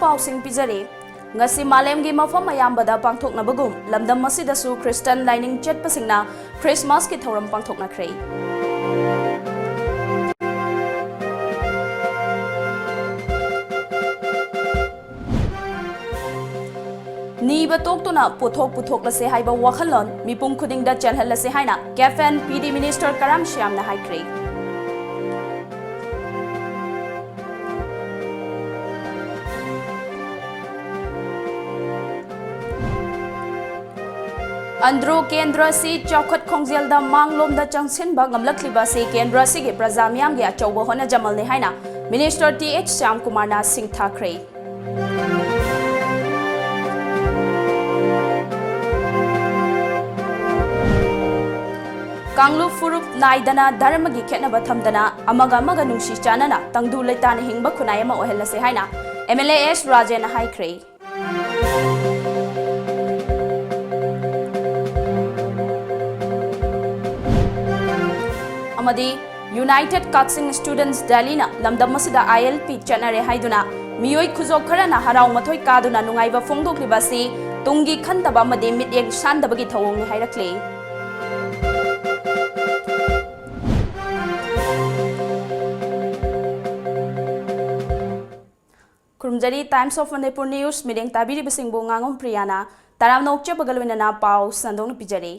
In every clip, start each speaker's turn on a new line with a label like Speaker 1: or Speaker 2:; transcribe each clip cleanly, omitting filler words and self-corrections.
Speaker 1: पाउसिंग पिजरे ngasi malemgi mafam ayambada pangthoknabagum lamdam masidasu Christian lining chetpasingna Christmas ki thoram pangthoknakrei Niba toktuna puthok lase haiba wakhalon mipum khudingda chalhal lase haina Cafen PD Minister Karam Shyam na haikrei Andro Kendra si chaukat khongzel da manglom da changsin ba ngamlakliba si Kendra si ge prajamyam ge achauba hona jamal ne haina Minister TH Shyam Kumar na Singh Thakre Kanglu furup naidana dharma gi khetnaba thamdana amaga nungsi chanana tangdu leitana hingba khunai ama ohella se haina MLA S Rajan haikre Amadi United Cutsing Students Dalina lamdam masida ILP chanare haiduna miyoi khuzok kharana harau mathoi kaduna nungaiba phongdokliba si tungi khantaba amadi mityeng sandabagi thawong ni hairakle Kurumjari Times of Manipur News meeting tabiri bisingbo ngangom Priyana taram nokche bagalwina na pau sandong pijari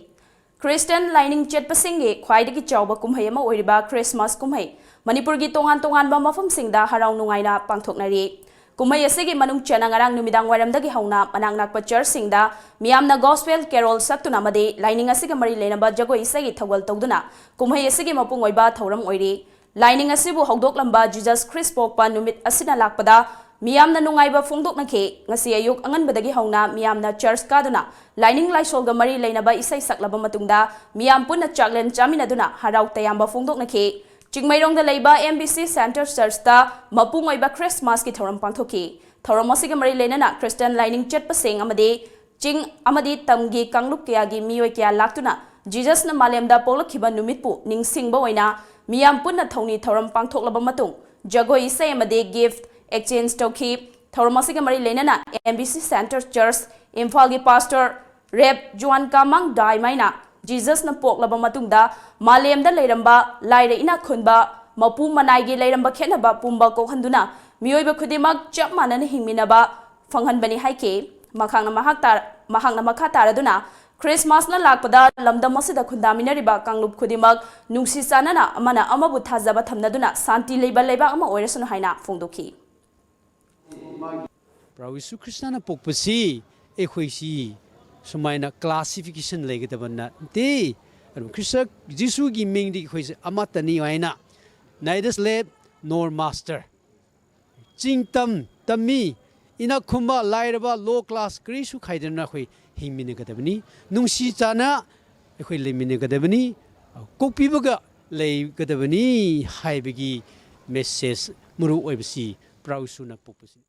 Speaker 1: Christian lining chetpasinge khwaidagi chawba kumhai ama oiriba Christmas kumhai Manipur gi tongan ba mafam singda harau nungaina pangthoknari kumhai asigi manung chana ngarang numidang wairamdagi hauna manang nakpa church singda miyamna gospel carol saktuna made lining asiga mari lenaba jagoi isagi thawal tawduna kumhai asigi mapung oiba thoram oiri lining asibu hawdoklamba Jesus Christ pokpa numit asina lakpada Miyamna nungaiba phongdoknakhe ngasi ayuk anganbadagi hauna miyamna church kaduna lining laisolga mari leinaba isai saklaba matungda miyam punna chaklen chaminaduna harau tayamba phongdoknakhe chingmairongda leiba MBC Center Church ta mapung oiba Christmas ki thoram pangthoki thoram asiga mari leinana Christian lining chetpasing amade ching amadi tamgi kanglup kya gi miyoi kya laktuna Jesus na malemda polakhiba numitpu ningsingba oina miyam punna thoni thoram pangthoklaba matung jagoi isai amade gift Exchange Toki, Thoromasiga Mari Lenana, MBC Center Church, Imphal Pastor, Rep. Juan Kamang Dai Maina, Jesus na Poklaba Matunda, Malem da Lairamba, Laira Ina Kunba, Mapu Managi Lairamba Kenaba, Pumba Kohanduna, Mioiba Kudimak, Chapman and Himinaba, Fanghan Bani Haike, Mahangna Makataraduna, Christmas na lakpada lamda masida kundaminariba Kanglup Kudimak, Nungsi Sanana, Amana Amabutazaba Tamnaduna, Santi Leba Ama Oreson Haina, Fundoki.
Speaker 2: Prawisu Krishna pokpasi ekhoisi sumaina classification legadabana te Krishna Jisu gi mingdi khoisi amatani waina neither slave nor master chingtam tami ina khumba lairaba low class krisu khaidana khoi hingminagadabani nungsi chana ekhoi leminagadabani kokpibaga leigadabani haibagi message muru oibsi Prawisu na pokpasi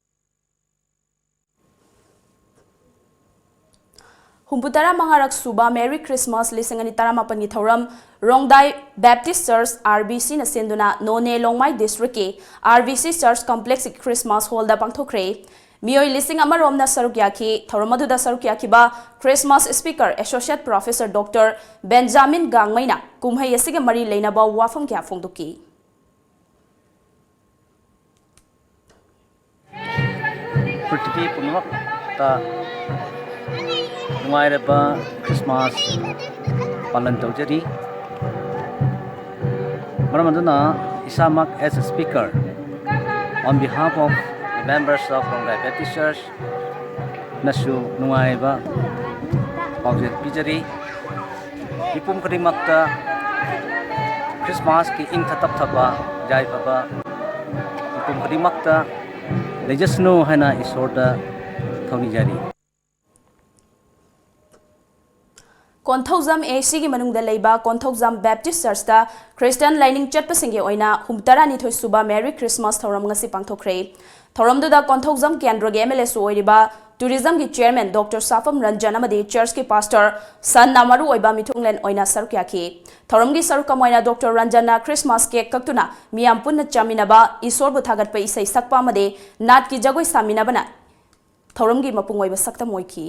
Speaker 1: Humputara mangarak suba Merry Christmas lisingani taramapan ni thoram Rongdai Baptist Church RBC na senduna None Longmai District ke RBC Church Complex Christmas Hall da pangthokre Miyoi lising amarom na sarukyaki thoramadu da sarukyaki ba Christmas Speaker Associate Professor Dr. Benjamin Gangmaina kumhai asiga mari leina ba wafam kya phongdoki
Speaker 3: Prithvi punwak ta Nungairaba Christmas palan taujari Maramaduna Isamak as a speaker on behalf of the members of Rongdai Baptist Church Nasu Nungaiba Paujet Pijari Ipum Kadimakta Christmas ki ing tatap thaba jai baba Ipum Kadimakta Lejasno Hana Isorda Thoni Jari
Speaker 1: Konthozam AC gi manungda leiba Konthozam Baptist Church ta Christian lining chatpasinge oina humtara ni thoi suba Merry Christmas thoram ngasi pangthokre thoramdu da Konthozam Kendra ge MLA so oiriba tourism gi chairman Dr. Safam Ranjan amadi church ki pastor San Namaru oiba mithunglen oina sarukyaki thoram gi sarukam oina Dr. Ranjana Christmas cake kaktuna miyam punna chaminaba isor bu thagat pa isai sakpa amade nat ki jagoi saminabana ꯊꯧꯔꯝꯒꯤ ꯃꯄꯨꯡ ꯑꯣꯏꯕ ꯁꯛꯇꯝ ꯑꯣꯏꯈꯤ꯫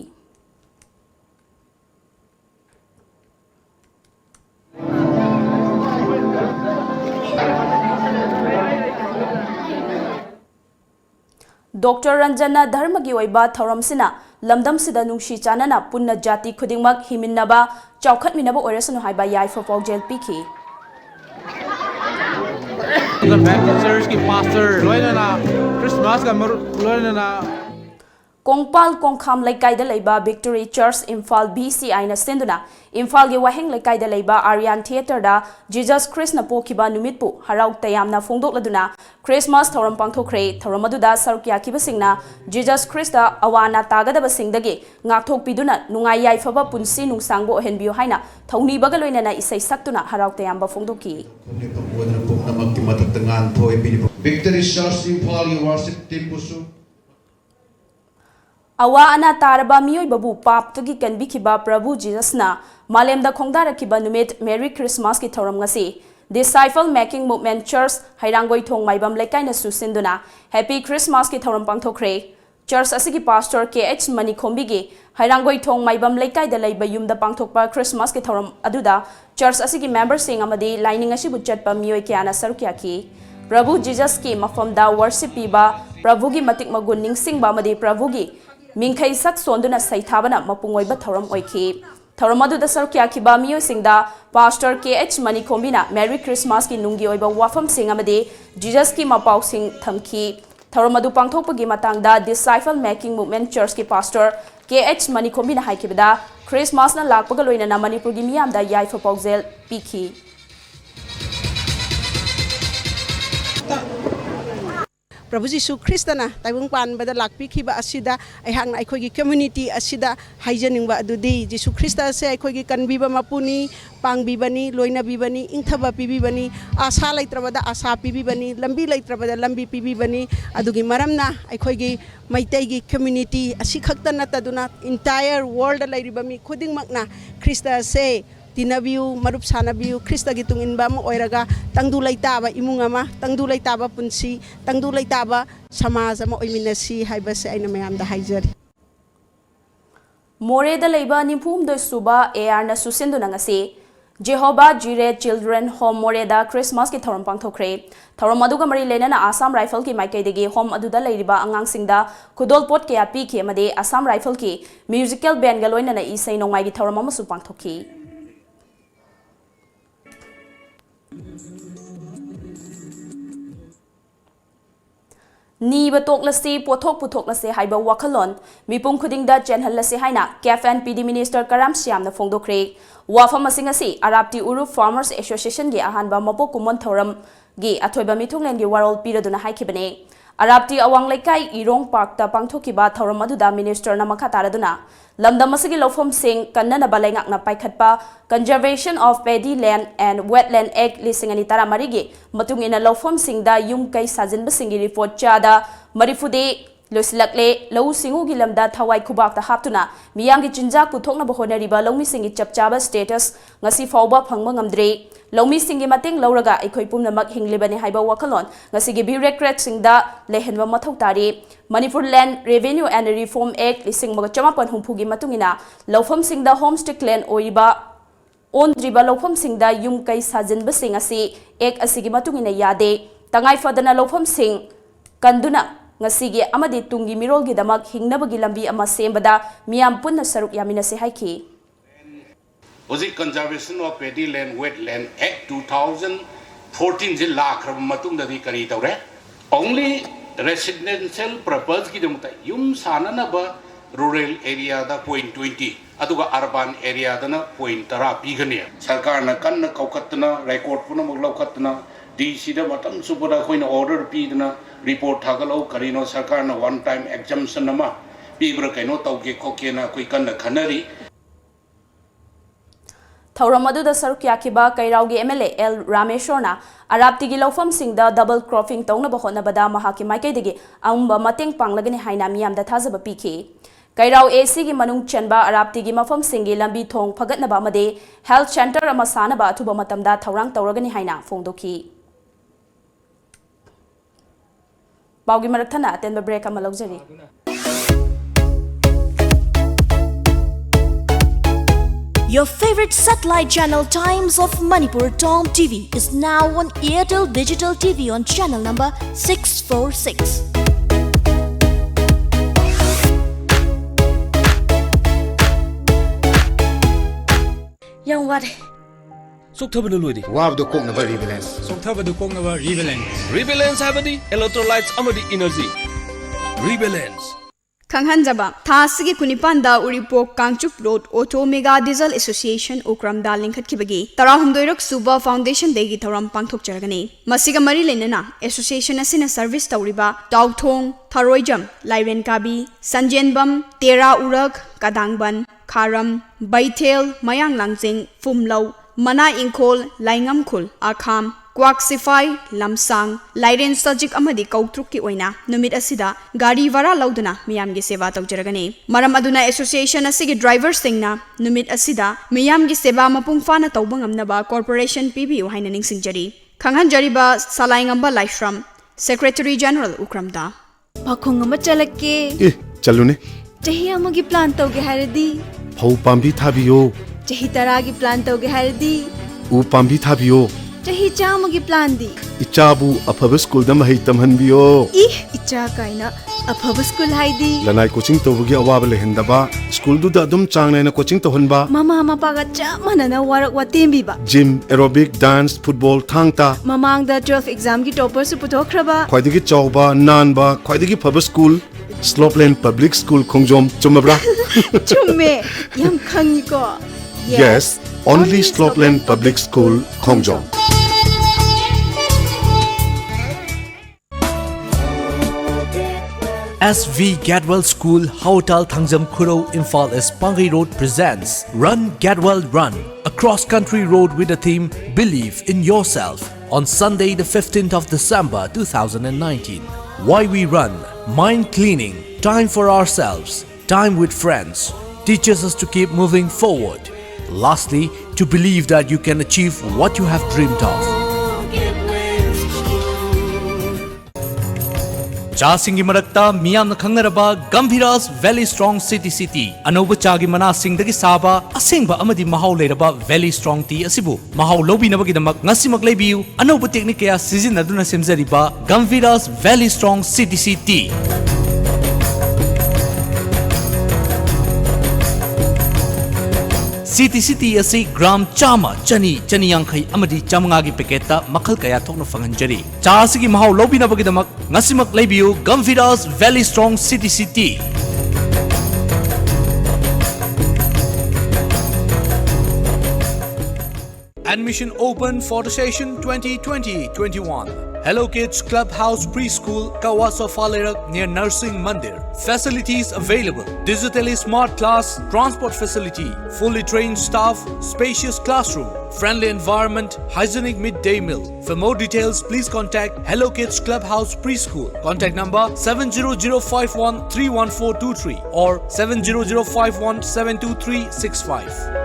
Speaker 1: Dr. Ranjana Dharmagi oiba thauramsina lamdamsida nungsi chanana punna jati khudingmak himinaba chaukhatminaba oirasanu haiba yaifa paujel piki.
Speaker 4: Church ki pastor loinana Christmas ka loinana
Speaker 1: Kongpal Kongkham Laikai Laiba Victory Church Imphal BCI na senduna Imphal ge waheng Laikai Laiba Aryan Theatre da Jesus Christ na pokiba numitpu harau tayamna fongdokladuna Christmas thoram pangthokre thoram aduda sarukya kibasingna Jesus Christ da awana tagadaba singdagi ngakthokpiduna nungai yaifaba punsi nungsangbo ohenbiyo haina thongni baga loinana isai saktuna harau tayamba fongdoki.
Speaker 5: Victory Church Imphal worship team pusu
Speaker 1: Awa ana taraba miyoi babu pap tugi kanbi kiba Prabhu Jesus na malem da khongdara kiba numit Merry Christmas ki thoram ngasi Disciple Making Movement Church hairangoi thong maibam laikai na susinduna Happy Christmas ki thoram pangthokre Church asigi pastor KH Manikhombi gi hairangoi thong maibam laikai da laiba yumda pangthokpa Christmas ki thoram aduda Church asigi members sing amadi lining asi butchatpa miyoi kyana sarukya ki Prabhu Jesus ki mafamda worship piba Prabhu gi matik magun ningsing ba amadi Prabhu gi Mingkai sak sonduna saithabana mapungoiba thoram oiki. Thoram aduda sarukya kiba miyosingda Pastor KH Manikhombi Merry Christmas ki nungi oiba wafam sing amade Jesus ki mapau sing thamki. Thoram adu pangthokpagi matangda Disciple Making Movement Church ki Pastor KH Manikhombi haikibada Christmas na lakpaga loinana Manipur gi miyamda yaifa paujel piki.
Speaker 6: Prabhu Jisu Kristana taibung pan bada lakpi kiba asida aihang na aikogi community asida haijaningba adudi Jisu Krista se aikogi kanbiba mapuni pangbibani loina bibani ingthaba pibibani asa laitrabada asa pibibani lambi laitrabada lambi pibibani adugi maramna aikogi maitaigi community asikhakta nataduna entire world lairiba mi khudingmakna Krista se Tinabiu marup sanabiu Krista gitung inba mo oiraga tangdu laitaba imungama tangdu laitaba punsi tangdu laitaba samaja mo oiminasi haibase aina mayamda haijari
Speaker 1: Moreda leiba niphum do suba AR na susindu nangasi Jehovah Jireh Children Home Moreda Christmas ki thoram pangthokre thoram aduga mari lenana Assam Rifle ki maikai degi home aduda leiriba angangsingda kudol pot ke api ke amade Assam Rifle ki musical band galoina na isai nongmai gi thoram amasu pangthokhi Niba toklasi pothok puthoknase haiba wakhalon mipum khudingda chenhallase haina CAF and PD Minister Karam Syamna fongdokre wafam asingasi Arabti Uru Farmers Association gi ahanba mapok kumon thoram gi athoiba mithunglen gi warol piraduna haikibane Arabti awang laikai Irong Park ta pangthokiba thoram aduda minister na makha taraduna lamdam asigi lofom sing kannana balengak na paikhatpa Conservation of Paddy Land and Wetland Act lisingani taramari gi matungina lofom singda yum kai sajinba singi report chada marifude losilakle lau singu gi lamda thawai khubak ta haptuna miyang gi chinjak puthokna bahona riba lawmi singi chapchaba status ngasi fawba phangma ngamdre lawmi singi mateng lauraga aikoi pumnamak hinglibani haiba wakalon ngasi gi bureaucrat singda lehenwa mathau tari Manipur Land Revenue and Reform Act lising maga chamapan humpugi matungina lawfam singda homestay land oiba on driba lawfam singda yum kai sajinba sing asi ek asigi matungina yade tangai fadana lawfam sing kanduna ngasigi amadi tungi mirolgi damak hingnabagi lambi ama sembada miyam punna saruk yaminase haiki
Speaker 7: Hoji Conservation of Paddy Land Wetland Act 2014 je lakrab matungda di kari tawre only residential purpose ki damta yum sanana ba rural area da 0.20 aduga urban area da na 0.10 pigane sarkar na kan kaukatna record puna maglaukatna DC da matam supura koina order pidna report thagalo karino sarkar na one time exemption nama pibra kaino tauge khokena koi kan khanari
Speaker 1: Thauram aduda sarukya kiba Kairaugi MLA L Rameshwarna Arabtigi lawfam singda double cropping tawna bahona bada mahaki maikai degi amba mateng panglagani haina miyamda thazaba piki Kairau AC gi manung chanba Arabtigi mafam singi lambi thong phagatnaba amade health center ama sanaba athuba matamda thaurang tawragani haina fongdoki Baugi marathana atenba break ama laujari
Speaker 8: Your favorite satellite channel Times of Manipur TOMTV is now on Airtel Digital TV on channel number 646.
Speaker 9: Yang what?
Speaker 10: Sokthaba lodi.
Speaker 11: Wabdo koknaba rebalance.
Speaker 10: Sokthaba koknaba rebalance. Rebalance habadi electrolytes amadi energy. Rebalance.
Speaker 1: Khanghanjaba Thasigi Kunipanda Uripok Kangchup Road Auto Mega Diesel Association Ukramda Linkhatkibagi Tarahumdoirok Suba Foundation Degi Thoram Pangthok Jargani Masiga Mari Lenana Association Asina Service Tauriba Tauthong Tharoijam Lairen Kabi Sanjenbam Tera Urag Kadangban Karam Baitel Mayang Langjing Fumlau Mana Inkol Laingam Khul Akham Kwaksify Lamsang Lairen Sajik Amadi Kautruk Oina Numit Asida Gari Vara Laudana Miyamgi Seva Taujaragani Maram Aduna Association Asigi Driver Singna Numit Asida Miyamgi Seva Mapung Fana Taubangam Naba Corporation PBU Haining Singjari Kanghan Jariba Salaingamba Laishram Secretary General Ukramda
Speaker 9: Pakongama Chalake
Speaker 11: Chalune.
Speaker 9: Chahi amagi plan tauge haradi
Speaker 11: Phau pambi thabiyo.
Speaker 9: Chahi taragi plan tauge haradi
Speaker 11: U pambi thabiyo.
Speaker 9: Chahi chamagi plan di
Speaker 11: Ichabu afaba school da mahai tamhanbiyo.
Speaker 9: Icha kaina afaba school haidi
Speaker 11: Lanai coaching tobugi awaba lehendaba. School du da adum changnaina coaching tohanba.
Speaker 9: Mama paga manana warak watembi ba
Speaker 11: Gym, aerobic, dance, football, thangta.
Speaker 9: Mamangda 12 exam ki topper su putokraba
Speaker 11: Khwaidagi chawba, nanba, khwaidagi phaba school. Slopeland Public School Khongjom Chumabra.
Speaker 9: Chumme yam khangi ko
Speaker 11: Yes, only Slopeland Public School Khongjom.
Speaker 12: SV Gadwell School, Hautal Thangjam Khuro, Imphal East Pangai Road presents Run Gadwell Run, a cross-country road with the theme Believe in Yourself on Sunday the 15th of December 2019. Why we run? Mind cleaning, time for ourselves, time with friends, teaches us to keep moving forward. Lastly, to believe that you can achieve what you have dreamed of. Chasingi marakta miyamna khangnaraba Gambhira's Valley Strong City Anoba chagi mana singdagi saba asengba amadi mahau leiraba Valley Strong tea asibu mahau lobinabagidamak ngasimak leibiu anoba technique ya sizinaduna semjariba Gambhira's Valley Strong tea. City asi gram chama chani yankhai amadi chamangagi paketa makhal kaya thokna fanganjari cha asigi mahau lobinabagidamak ngasimak leibiu Gambhira's Valley Strong tea. Admission open for the session 2020-21. Hello Kids Clubhouse Preschool, Kawasa Falerak near Nursing Mandir. Facilities available: digitally smart class, transport facility, fully trained staff, spacious classroom, friendly environment, hygienic midday meal. For more details, please contact Hello Kids Clubhouse Preschool. Contact number 700513143 or 70051723665.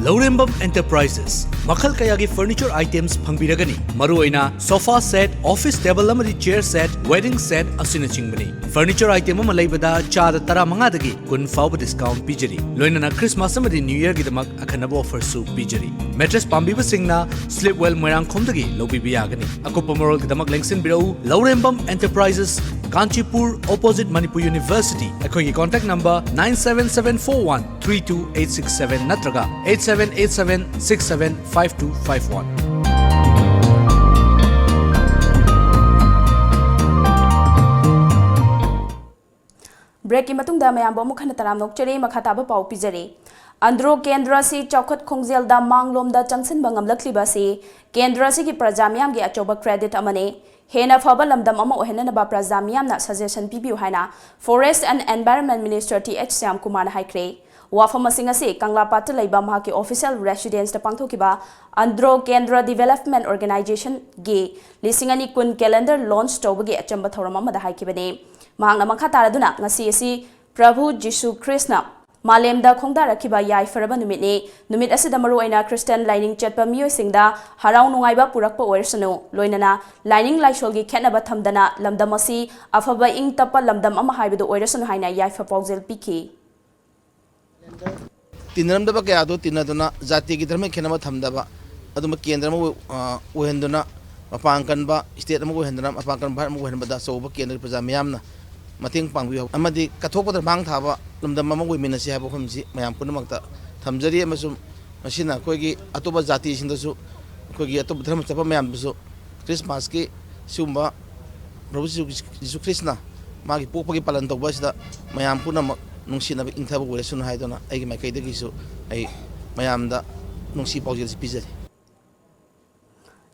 Speaker 12: Lorembam Enterprises Makhal Kayagi furniture items Pangbiragani Maruina sofa set, office table amadi chair set, wedding set asina chingbani. Furniture item malaybada chada tara mangadagi kun fawba discount pijari. Loinana Christmas amadi New Year gidamak akhanaba offer su pijari. Mattress Pambiba Singna Slipwell Moirang Khomdagi Lobi Biagani. Akopa Moral gidamak Lengsin Birau Lorembam Enterprises Kanchipur opposite Manipur University. Akogi contact number 97741-32867 natraga 8787675251.
Speaker 1: Break matungda mayam bomu khana taram nokchari makhataba pau pijari Andro Kendra si chaukat khongzel da manglom da changsin bangam lakliba si Kendra si ki prajamyam gi achoba credit amane Hena Faba Lamdam Ama Ohena ba Prajamiam na suggestion PBU Haina Forest and Environment Minister TH Sam Kumar Haikre Wafama Singasi Kangla Patalaiba Mahaki official residence the Pangtokiba Andro Kendra Development Organization G Lisingani Kun calendar launch Tobagi Achamba Thoramama the Haikibane Mahanga Makataraduna Nasi Prabhu Jishu Krishna Malemda Kongda Rakiba Yai Faraba Numit Numit Asida Maruina Christian lining Chetpa Mio Singda Harau Nungaiba Purakpa Orsano Loinana lining Laisholgi Kenaba Tamdana Lamdamasi Afaba Ing Tapa Lamdam Amahabido Orson Haina Yai for Pauzel Piki
Speaker 13: तीनरमदब क्या तीनदुना जाति की धर्म खेनम थमदब केंद्र ओहंदुना मपांग कनबा state ओहंदुना मपांग कन भारत ओहनबद अचौब केंद्र प्रजा मैमना मतंग पांगबियो अमदि कथोपद मांग थाबा लमदम अमा ओइमिनसि हाबो हमसि मयाम पुनमक्ता थमजरी अमसुम मसिना अखोगी अतोब जाति सिंदसु अखोगी अतोब धर्म चप मयामसु क्रिसमस की सुंबा प्रभु यीशु ख्रिस्टना मागी पोपगी पालन तौबसिदा मयाम पुनमक नुंसिनब इंथब ओरेसुन हाइदोना आइगी माइकैदगिसु आई मयामदा नुंसि पाउजेल पिजरी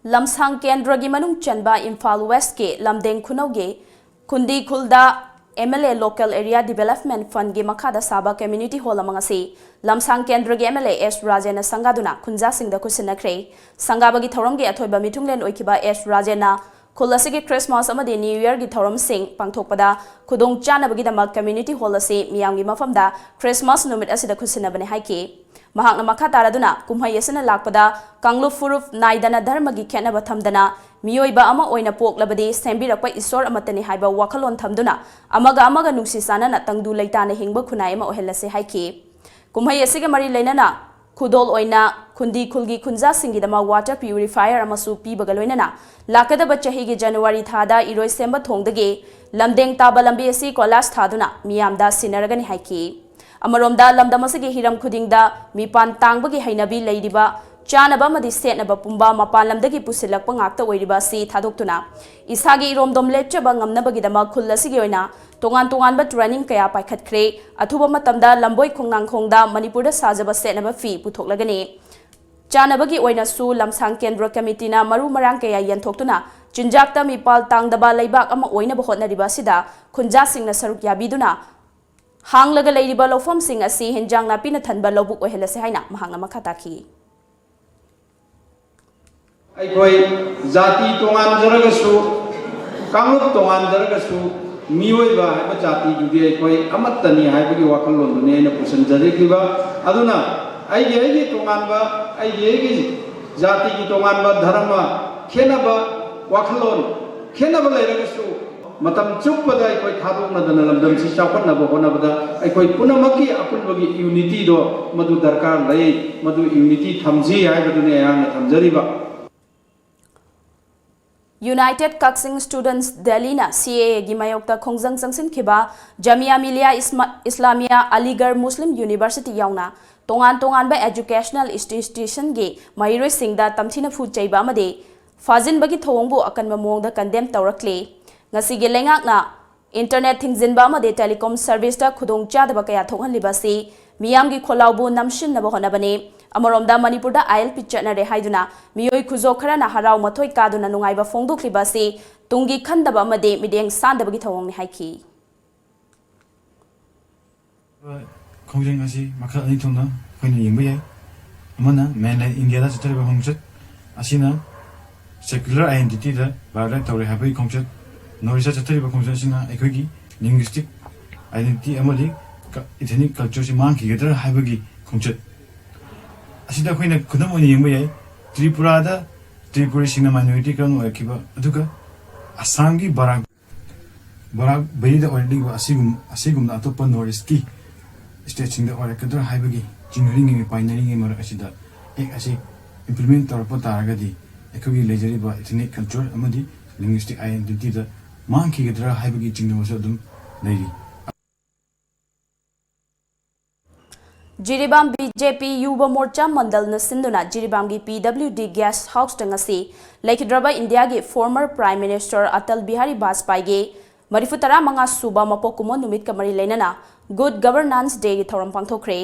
Speaker 1: लमसांग केंद्र की मनुंग चनबा इम्फाल वेस्ट के लमदेंग खुनौगे खुंदी खुलदा MLA local area development fund की मखादा साबा कम्युनिटी हॉल अमंगसी लमसांग केंद्र की MLA S राजेना संगादुना खुंजा सिंगदा कुसिनख्रे संगाबगी थौरम के अथोइबा मिथुंगलेन ओइखिबा S राजेना खुलसिगे क्रिसमस अमदि न्यू ईयर की थौरम सिंग पांगथोकपदा खुदोंग चानबगीदमक कम्युनिटी हॉल असे मियामगी मफमदा क्रिसमस नुमित असिदा कुसिनबने हाइके महांगना मखा तारादुना कुम्है असना लाकपदा कांगलुप फुरुफ नाइदना धर्म की खेनब थमदना मियोइबा अमा ओइना पोकलबदि सेंबिरकपा ईश्वर अमतनी हाइबा वाखलोन थमदुना अमगा अमगा नुंसि सानना तंगदु लैताना हिंगबा खुनाय अमा ओहेलसे हाइके कुम्है असिगे मरि लैनना खुदोल ओइना खुंदी खुलगी खुंजा सिंगिदमा वाटर प्यूरिफायर अमसु पीबगा लोइनना लाकदबा चहिगे जनवरी थादा इरोय सेंबा थोंगदगे लमदेंग ताबा लंबी असि कोलास थादुना मियामदा सिनरगनि हाइके अमरोमदा लमदमसगे हिरम खुदिंगदा मिपान तांगबगे हैनबी लैरिबा चानबा मदि सेटनबा पुंबा मपान लमदगी पुसिलकपा ngakta ओइरिबा सि थादोक्तुना इसागी इरोमदोम लेपचबा ngamnabagidama खुल्लसिगे ओइना तोंगान तोंगानबा ट्रेनिंग कया पाइखतख्रे अथुबा मतमदा लंबोय खोंगनांगखोंगदा मणिपुरदा साजबा सेटनबा फी पुथोकलगनि चानबगी ओइना सु लमसांग केंद्र कमिटीना मरु मरांग कया यंथोक्तुना चिंजाकता मिपाल तांगदबा लैबाक अमा ओइनबा होटनरिबा सिदा खुंजा सिंगना सरुक याबिदुना हांगलगा लैरिबा लौफम सिंग असि हिंजांग नापिना थनबा लौबुक ओहेलसे हाइना महांगना मखा ताखी
Speaker 14: अखोई जाति तोंगान जरगसु कांगलुप तोंगान जरगसु मियोइबा हाइबा जाति जुदि अखोई अमत्तनी हाइबगी वाखलोंदुने ने पुसन जरिकिबा अदुना आइगे तोंगानबा आइगे जाति की तोंगानबा धर्म खेनबा वाखलोन खेनबा लैरगसु मतम चुपदा अखोई थादोकनदना लमदम सि चावखनबा होनबदा अखोई पुनमकी अपुनबगी यूनिटी दो मदु दरकार लै मदु यूनिटी थमजी हाइबदुने यांगना थमजरिबा
Speaker 1: यूनाइटेड कक्सिंग स्टूडेंट्स दिल्लीना CAA की मायोक्ता खोंजंग संगसिन खिबा जामिया मिलिया इस्लामिया अलीगढ़ मुस्लिम यूनिवर्सिटी याउना तोंगान तोंगान एजुकेशनल इंस्टीट्यूशन के महिरोय सिंगदा तमथिना फु चैबा अमदे फाजिनबगी थोंगबु अकनबा मोंगदा कंडेम तौरक्ले ngasiगे लेंगाकना इंटरनेट थिंगजिनबा अमदे टेलीकॉम सर्विस दा खुदोंग चादबा कया थोहनलिबासी मियामगी खोलाउबु नमशिननबा होनबने अमरोमदा मणिपुरदा ILP चटनरे हाइदुना मियोय खुजो खराना हराव मथोय कादुना नुंगाइबा फोंदोक्लिबासी तुंगी खंदबा अमदे मिदेंग सांदबगी थवंगनि हाइखि
Speaker 15: खोंजंग असि मखा अनि थोंना खोइना यिंबा याय अमना मेनलैंड इंडिया दा चतरबा खोंजत असिना सेक्युलर आइडेंटिटी दा बारदा तौरे हाबै खोंजत नोरिसा चतरबा खोंजत सिना एखोगी लिंग्विस्टिक आइडेंटिटी अमदि इथनिक कल्चर सि मांग किगदर हाबगी खोंजत असिदा खोइना खुदम ओइना यिंबा याय त्रिपुरादा त्रिपुरी माइनॉरिटी कन ओइखिबा अदुगा असम की बराक बैदा ओइदिबा असिगुम अतोप नॉर्थ ईस्ट की स्टेट सिंग दा ओइकदर हाइबगी जिंगरिंग पाइनरिंग मर असिदा एक असि इंप्लीमेंट तौरप तारगदी एखोगी लेजरिबा इथनिक कल्चर अमदि लिंग्विस्टिक आइडेंटिटी दा मांखिगदर हाइबगी जिंगनोसो अदुम लेरी
Speaker 1: जिरीबाम BJP युवा मोर्चा मंडल नसिंदुना जिरीबाम की PWD गेस्ट हाउस तंगसी लेखिद्रबा इंडिया की former prime minister Atal Bihari Vajpayee के मरिफुतरा मंगा सुबा मपोकुमो नुमित कमरी लेनना गुड गवर्नेंस डे की थौरम पांगथोखरे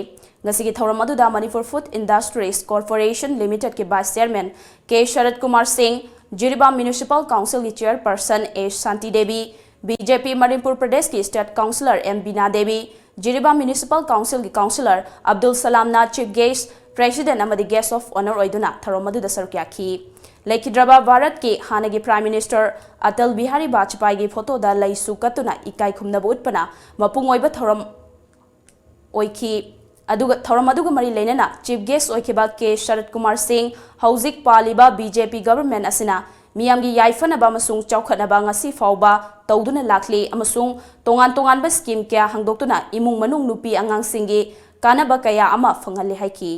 Speaker 1: ngasi की थौरम अदुदा Manipur food industries corporation limited के वाइस चेयरमैन के शरद कुमार सिंह जिरीबाम म्युनिसिपल काउंसिल की chairperson A Shanti Devi BJP Manipur Pradesh की state councillor M Bina Devi Jiribam municipal council की काउंसिलर अब्दुल सलाम ना चीफ गेस्ट प्रेसिडेंट अमदी गेस्ट ऑफ ऑनर ओइदुना थौरम अदुदा सरुक्याखी लेखिद्रबा भारत के हानगी प्राइम मिनिस्टर अटल बिहारी वाजपेयी की फोटो दा लई सुकतुना इकाई खुमनबु उत्पना मपुंग ओइबा थौरम ओइखी अदुगा थौरम अदुगा मरी लेनना चीफ गेस्ट ओइखिबा के शरद कुमार सिंह हौजिक पालिबा BJP गवर्नमेंट असिना मियामगी याइफनबा अमसुंग चौखनबा ngasi फाउबा तौदुना लाखली अमसुंग तोंगान तोंगानबा स्कीम क्या हंगदोक्तुना इमुंग मनुंग नुपी अंगांग सिंगी कानबा कया अमा फंगहले हाइकी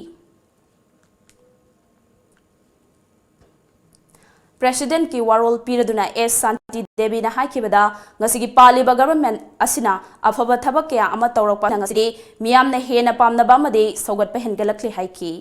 Speaker 1: President ki warol piraduna S Santi Devi na haikibada ngasigi paliba government asina afaba thabak kaya ama tawrakpa ngasidi miyam na hena pamnaba amadi saugatpa hengalakli haiki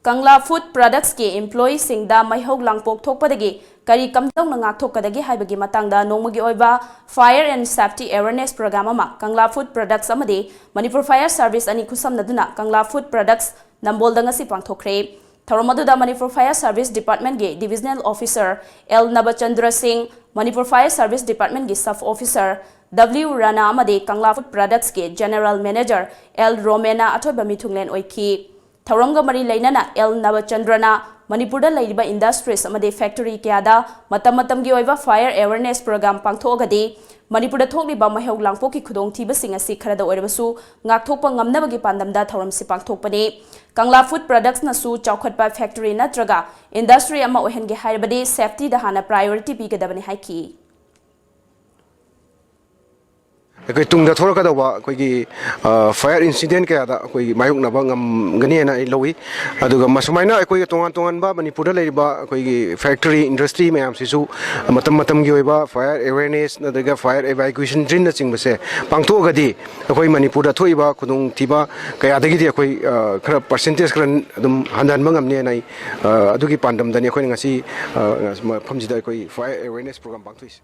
Speaker 1: Kangla Food Products ki employees singda maihog langpok thokpadagi kari kamdong na ngakthokadagi haibagi matangda nongmagi oiba Fire and Safety Awareness Program ama Kangla Food Products amadi Manipur Fire Service ani khusamnaduna Kangla Food Products nambolda ngasi pangthokre Thoromaduda Manipur Fire Service Department ge Divisional Officer L Nabachandra Singh Manipur Fire Service Department ge Sub Officer W Rana amadi Kangla Food Products ge General Manager L Romena athoiba mithunglen oiki Thoronga mari lainana L Nabachandrana Manipur da laiba industries amadi factory kyada matam gi oiba fire awareness program pangthogadi Manipur da thokliba mahog langpok ki khudong thiba singa si kharada oibasu ngakthokpa ngamnabagi pandamda thoram si pangthokpani Kangla Food Products na su chawkhatpa factory natraga industry ama ohenge haibadi safety da hana priority pigadabani haiki
Speaker 16: Koi tungda thora da wa koi fire incident kaya da koi mayuk na ba ngam gani na lowi aduga masumaina koi tongan ba Manipur da leiba koi factory industry mayam sisu matam gi oiba fire awareness na daga fire evacuation drill na chingba se pangtho gadi koi Manipur da thoiba khudung thiba kaya dagi di koi khara percentage khara dum handan bangam ne nai adugi pandam dani koi ngasi phamji da koi fire awareness program pangthois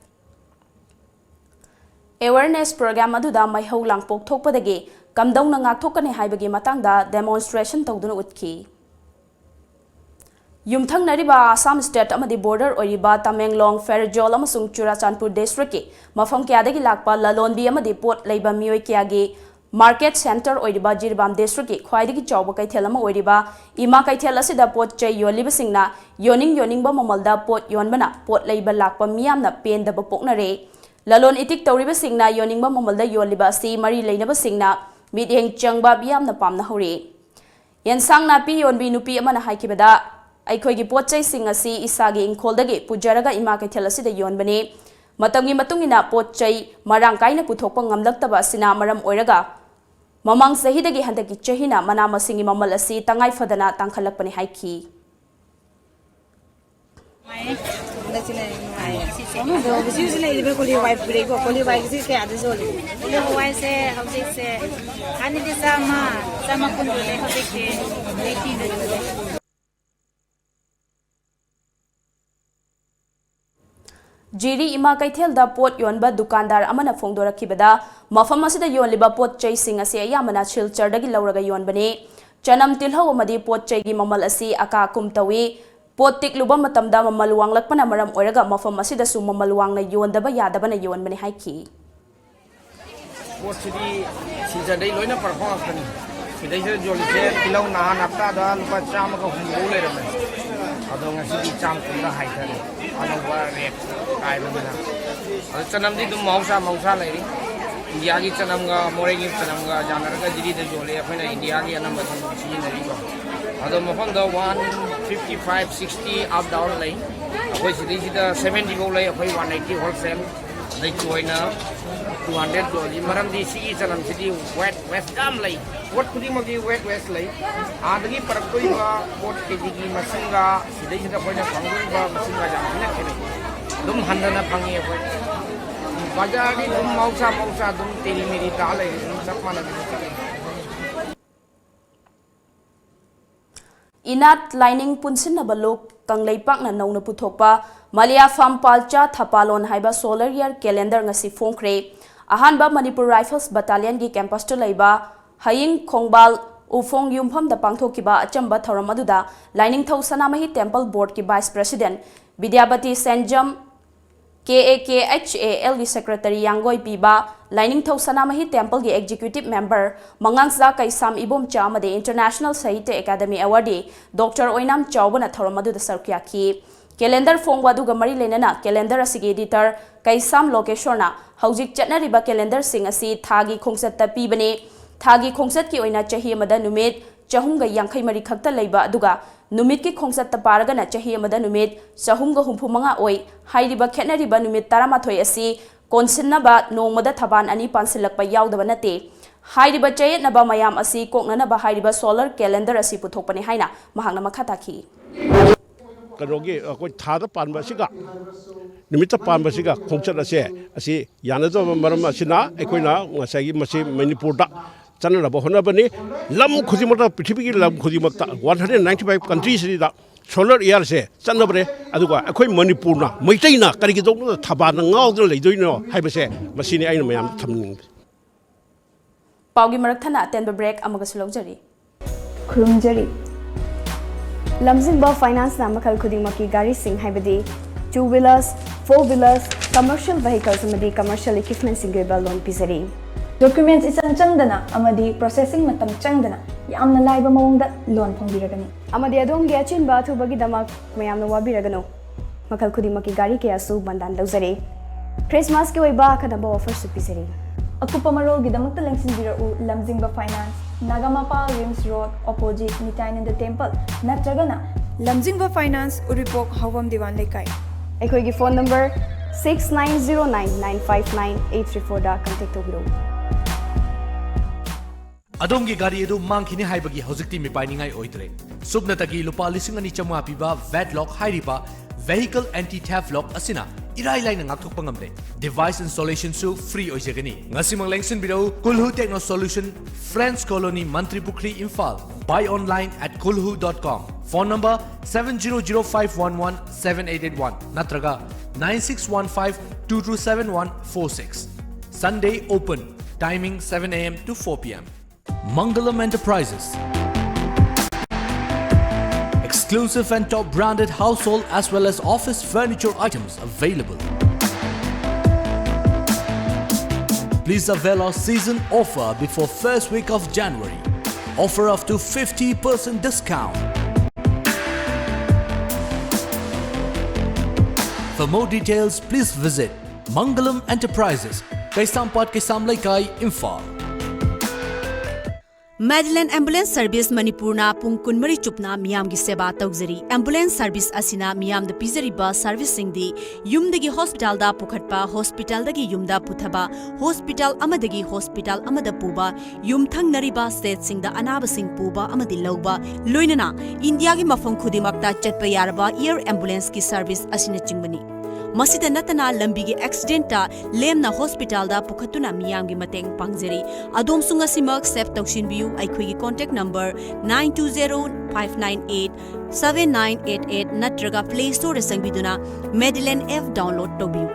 Speaker 1: Awareness program aduda maihau langpok thokpadagi kamdong na ngakthokane haibagi matangda demonstration tawduna utki Yumthang nariba Assam state amadi border oriba Tamenglong Ferjol amasung Churachandpur district ki mafam kyadagi lakpa lalonbi amadi pot leiba mioi kyagi market center oriba Jirbam district ki khwaidagi chawba kaithel ama oriba ima kaithel asida pot chai yoliba singna yoning ba mamalda pot yonbana pot leiba lakpa miyamna pendaba poknare Lalon itik tawriba singna yoningba mamalda yoliba si mari leinaba singna midheng changba biyamna pamna hore Yansang na pi yonbi nupi amana haikibada aikhoigi potchai sing asi isagi ingkholdagi pujaraga ima kaithel asida yonbane matamgi matungina potchai marang kaina puthokpa ngamlaktaba sina maram oiraga mamang sahidagi handaki chahina mana masingi mamal asi tangai fadana tangkhalakpani haiki Jiri ima kaithel da pot yonba dukandar amana phongdorakibada mafam asida yonliba pot chai sing ase ayamana chilchar dagi lauraga yonbane chanam tilhaw amadi pot chai gi mamal asi aka kum tawi pot tik luba matamda mamal wanglakpana maram oiraga mafam asida su mamal wangna yondaba yadabana yonbane haiki
Speaker 17: pot sidi season dai loina perform kani sidai se jolise kilau na napta da lupa cham ka humbu le rame ado ngasi cham kunda haitane ano wa rek kai bana ado chanam di dum mausa lai India ki chanam ga more ki chanam ga janar ga jiri de jole apna India ki anam badam chi nari ba ado mafan da 155 60 up down lai apoi sidai sida 70 go lai apoi 180 wholesale dai choina 200 joli maram di si chanam sidi west dam lai what kudi magi west lai adagi parakoi ba pot ke digi masinga sidai sida poina pangoi ba masinga jamina kene dum handana pangi apoi bajar di dum mausa dum teri meri dalai dum sapmana
Speaker 1: Inat lining punsin na balok kanglaipak na nauna puthokpa Malia Farm Palcha Thapalon haiba solar year calendar ngasi phongkre ahanba Manipur Rifles Battalion gi campus to laiba Haying Khongbal Ufong Yumpham da pangthokiba achamba thoram aduda lining thau sanamahi temple board ki vice president Vidyapati Senjam KAKHAL gi secretary Yangoi Piba lining thau sanamahi temple gi executive member Mangangsa Kaisam Ibom Chamade International Sahitya Academy awardee Dr. Oinam Chawbana thoram aduda sarkya ki calendar phongwa duga mari lenana calendar asigi editor Kaisam Lokeshwarna haujik chatnariba calendar sing asi thagi khongsatta pibane thagi khongsat ki oina chahi amada numit chahumga yankhai mari khakta leiba aduga numit ki khongsatta paragana chahi amada numit chahumga humphumanga oi hairiba khetnariba numit 13 asi ꯀꯣꯟꯁꯤꯟꯅꯕ ꯅꯣꯡꯃꯗ ꯊꯕꯥꯟ ꯑꯅꯤ ꯄꯥꯟꯁꯤꯜꯂꯛꯄ ꯌꯥꯎꯗꯕ ꯅꯠꯇꯦ ꯍꯥꯏꯔꯤꯕ ꯆꯌꯦꯠꯅꯕ ꯃꯌꯥꯝ ꯑꯁꯤ ꯀꯣꯛꯅꯅꯕ ꯍꯥꯏꯔꯤꯕ solar calendar ꯑꯁꯤ ꯄꯨꯊꯣꯛꯄꯅꯤ ꯍꯥꯏꯅ ꯃꯍꯥꯛꯅ ꯃꯈꯥ ꯇꯥꯈꯤ
Speaker 18: ꯀꯩꯅꯣꯒꯤ ꯑꯩꯈꯣꯏ ꯊꯥꯗ ꯄꯥꯟꯕ ꯑꯁꯤꯒ ꯅꯨꯃꯤꯠꯇ ꯄꯥꯟꯕ ꯑꯁꯤꯒ ꯈꯣꯡꯆꯠ ꯑꯁꯤ ꯌꯥꯅꯗꯕ ꯃꯔꯝ ꯑꯁꯤꯅ ꯑꯩꯈꯣꯏꯅ ꯉꯁꯥꯏꯒꯤ ꯃꯁꯤ ꯃꯅꯤꯄꯨꯔꯗ ꯆꯠꯅꯅꯕ ꯍꯣꯠꯅꯕꯅꯤ ꯂꯝ ꯈꯨꯗꯤꯡꯃꯛꯇ ꯄ꯭ꯔꯤꯊꯤꯕꯤꯒꯤ ꯂꯝ ꯈꯨꯗꯤꯡꯃꯛꯇ 195 ꯀꯟꯇ꯭ꯔꯤꯁꯤꯗ ꯁꯣꯂꯔ ꯏꯌꯥꯔꯁꯦ ꯆꯠꯅꯕꯅꯦ ꯑꯗꯨꯒ ꯑꯩꯈꯣꯏ ꯃꯅꯤꯄꯨꯔꯅ ꯃꯩꯇꯩꯅ ꯀꯔꯤꯒꯤꯗꯧꯅ ꯊꯕꯥꯟꯅ ꯉꯥꯎꯗꯅ ꯂꯩꯗꯣꯏꯅꯣ ꯍꯥꯏꯕꯁꯦ ꯃꯁꯤꯅꯤ ꯑꯩꯅ ꯃꯌꯥꯝꯗ ꯊꯝꯅꯤꯡꯕ
Speaker 1: ꯄꯥꯎꯒꯤ ꯃꯔꯛꯊꯅ ꯑꯇꯦꯟꯕ ꯕ꯭ꯔꯦꯛ ꯑꯃꯒꯁꯨ ꯂꯧꯖꯔꯤ
Speaker 19: ꯈꯨꯔꯨꯝꯖꯔꯤ ꯂꯝꯖꯤꯡꯕ ꯐꯥꯏꯅꯥꯟꯁꯅ ꯃꯈꯜ ꯈꯨꯗꯤꯡꯃꯛꯀꯤ ꯒꯥꯔꯤꯁꯤꯡ ꯍꯥꯏꯕꯗꯤ 2 wheelers 4 wheelers commercial vehicles amadi commercial equipment sing oiba loan pizari
Speaker 9: documents isan changdana amadi processing matam changdana yamna laiba mawongda loan phongbiragani
Speaker 19: amadi adom gi achinba thubagi damak mayamna wabiragano makhal khudimaki gari ke asu bandan lawzari Christmas ki oiba khadaba offer su pizari
Speaker 9: akupa marol gi damakta lengsinbirau lamjingba finance Nagamapa Rims Road opposite Nitainanda Temple natragana
Speaker 19: lamjingba finance uripok hawam diwan lekai aikoi gi phone number 6909959834 da contact tobiro
Speaker 12: Adom gi gari edu mangkhini haibagi hojikti mi painingai oidre subnatagi lupa 2,200 piba Vadlock hairiba vehicle anti theft lock asina irai laina ngakthokpa ngamle device installation su free oijagani ngasimang lengsin biro kulhu techno solution Friends Colony Mantri Pukri Imphal buy online at kulhu.com phone number 7005117881 natraga 9615227146 Sunday open timing 7 a.m. to 4 p.m. Mangalam Enterprises exclusive and top branded household as well as office furniture items available. Please avail our season offer before first week of January. Offer up to 50% discount. For more details, please visit Mangalam Enterprises, Kaisampat Kaisam Laikai, Imphal.
Speaker 20: Madeline Ambulance Service Manipurna pung kunmari chupna miyam gi seba tawzari ambulance service asina miyam da pizari ba service sing di yum dagi hospital da pukhatpa hospital dagi yum da puthaba hospital amadagi hospital amada puba yum thang nariba state sing da anaba sing puba amadi lawba loinana India gi mafam khudimakta chatpa yarba air ambulance ki service asina chingmani Masida natana lambigi accident ta lemna hospital da pukhatuna miyam gi mateng pangjari adom sunga simak save tawshin biu aikhoi gi contact number 9205987988 natraga play store sangbiduna Medline F download tobiu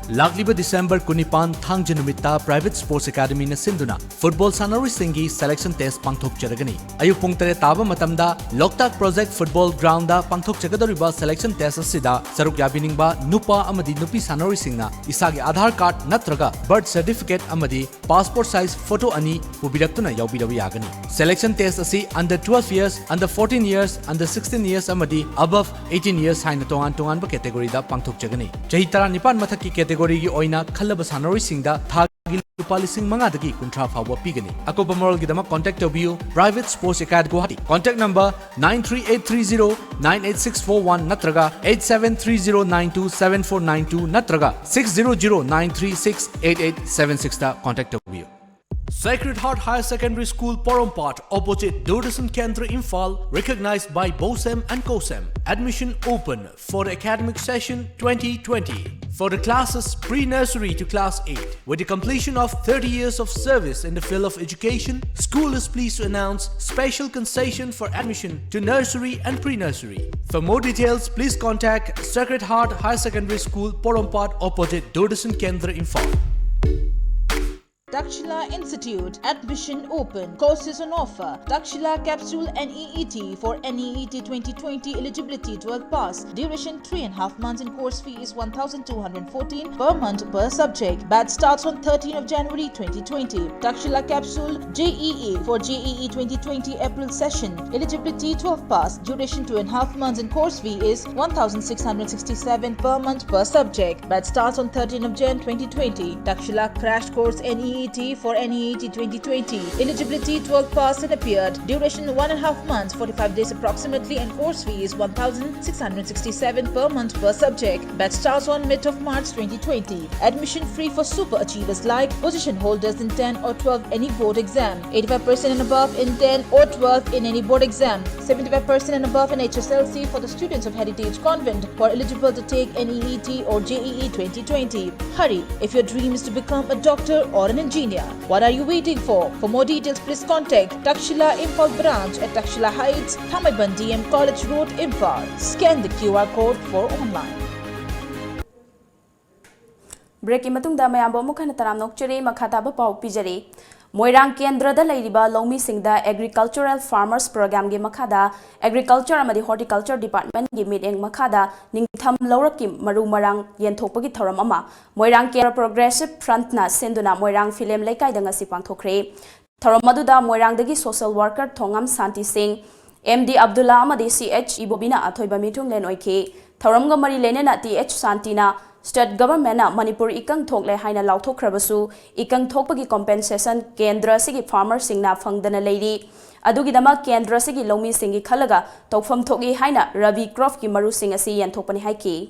Speaker 12: Lagliba December Kunipan Thangja Numita Private Sports Academy na sinduna football sanari singi selection test pangthok charagani ayuk pung tere taba matamda Loktak Project Football Ground da pangthok chagadoriba selection test asida saruk yabiningba nupa amadi nupi sanari singna isagi Aadhaar card natraga birth certificate amadi passport size photo ani pubiraktuna yaubirawi yagani selection test asi under 12 years under 14 years under 16 years amadi above 18 years haina tongan ba category da pangthok chagani chahi tara nipan mathaki category gi oina khallaba sanari singda thagi lupa 5,000 kuntra fawa pigani akoba moral gi dama contact tobiu Private Sports Academy Guwahati contact number 9383098641 natraga 8730927492 natraga 6009368876 ta contact tobiu Sacred Heart Higher Secondary School Porompat opposite Doordasan Kendra Imphal recognized by BOSEM and COSEM. Admission open for the academic session 2020 for the classes pre-nursery to class 8. With the completion of 30 years of service in the field of education, school is pleased to announce special concession for admission to nursery and pre-nursery. For more details, please contact Sacred Heart Higher Secondary School Porompat opposite Doordasan Kendra Imphal.
Speaker 21: Dakshila Institute admission open. Courses on offer. Dakshila Capsule NEET for NEET 2020 eligibility 12 pass. Duration 3.5 months and course fee is 1,214 per month per subject. Batch starts on 13th of January 2020. Dakshila Capsule JEE for JEE 2020 April session. Eligibility 12 pass. Duration 2.5 months and course fee is 1,667 per month per subject. Batch starts on 13th of Jan 2020. Dakshila Crash Course NEET NEET for NEET 2020. Eligibility 12 pass and appeared. Duration 1.5 months, 45 days approximately, and course fee is 1,667 per month per subject. Batch starts on mid of March 2020. Admission free for super achievers like position holders in 10 or 12 any board exam, 85% and above in 10 or 12 in any board exam, 75% and above in HSLC for the students of Heritage Convent who are eligible to take NEET or JEE 2020. Hurry if your dream is to become a doctor or an engineer. What are you waiting for? For more details, please contact Takshila Imphal branch at Takshila Heights, Thamaiban DM College Road, Imphal. Scan the QR code for online.
Speaker 1: Break imatungda mayambo mukhana taram nokchari makhataba pau pijari. Moirang Kendra da Ladiba Lomi Singda Agricultural Farmers Program gi Makhada Agriculture amadi Horticulture Department gi meeting Makhada Ningtham Laurakim Maru Marang Yenthokpagi Thoram ama Moirang Kendra Progressive Front na Senduna Moirang Film Laikai da ngasi pangthokre Thoram maduda Moirang dagi Social Worker Thongam Santi Singh MD Abdullah amadi CH Ibobina athoiba mitung len oike Thoram ga mari lenena TH Santina State government na Manipur ikang thokle haina lauthokrabasu ikang thokpagi compensation kendra sigi farmer singna phangdana leiri adugidama kendra sigi lomi singi khalaga tawfam thoki haina Ravi Crop ki maru sing asi yanthokpani haiki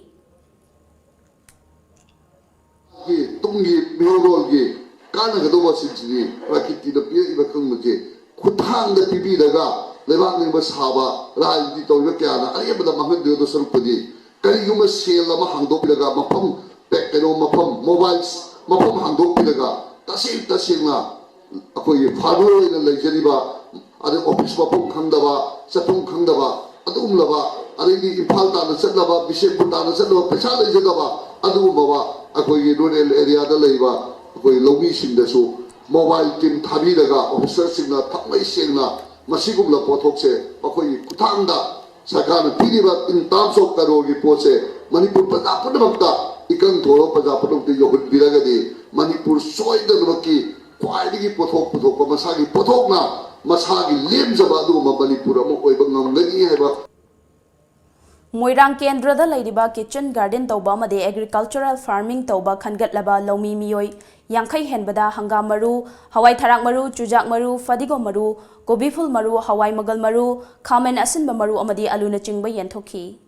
Speaker 2: ki tungi mehorol gi kana gado wasinjini prakiti da pia iba kangmake khuthang da pibi daga lebak ni basaba rai di tawga kyana ayabada mahad de do sarupadi Kayuma sale ama hangdok pilaga mapam pekero mapam mobiles mapam hangdok pilaga tasil na akoi farmer ina lejariba ade office mapam khangdaba chatung khangdaba adum laba ade di imphal ta na chatlaba bisepur ta na chatlaba pesa lejagaba adum baba akoi rural area da leiba akoi logi singdasu mobile team thabi daga officer singna thamai sengna masigum la pothok se akoi kuthangda Sakana piniba in terms of karogi pose Manipur Pazapadamata Ikan Toro Pazapadam to Yohud Biragadi Manipur soy the Maki Quaidi Potok Potok Masagi Potokna Masagi limbs of Adu Manipura Moibangam Lady Heba
Speaker 1: Moirang Kendra da Ladiba Kitchen Garden Tauba Made Agricultural Farming Tauba Khangat Laba Lomi Mioi Yankai Henbada Hangam Maru Hawaii Tharak Maru Chujak Maru Fadigo Maru Gobiful Maru Hawaii Magal Maru Kamen Asinba Maru Amadi Aluna Chingba Yenthoki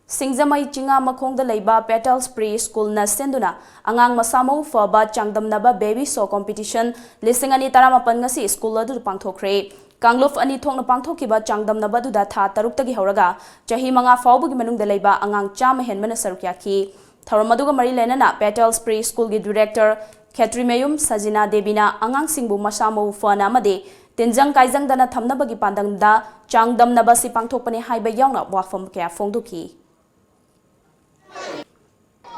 Speaker 1: Singzamai Chinga Makong da Leiba Petals Pre-School na Senduna Angang Masamo Faba Changdamnaba Baby Show Competition Lisingani Taramapan ngasi school adu pangthokre Kangluf ani thokna pangthokiba changdamnaba duda tha taruktagi horaga chahi manga fawbugi manungda leiba angang chama henmana sarukyaki Thoramaduga mari lenana Petals Pre-School gi director Khetrimayum Sajina Debina angang singbu masamo fana amade Tinjang kaijang dana thamnabagi pandangda changdamnaba si pangthokpani haiba yauna wafam kya phongduki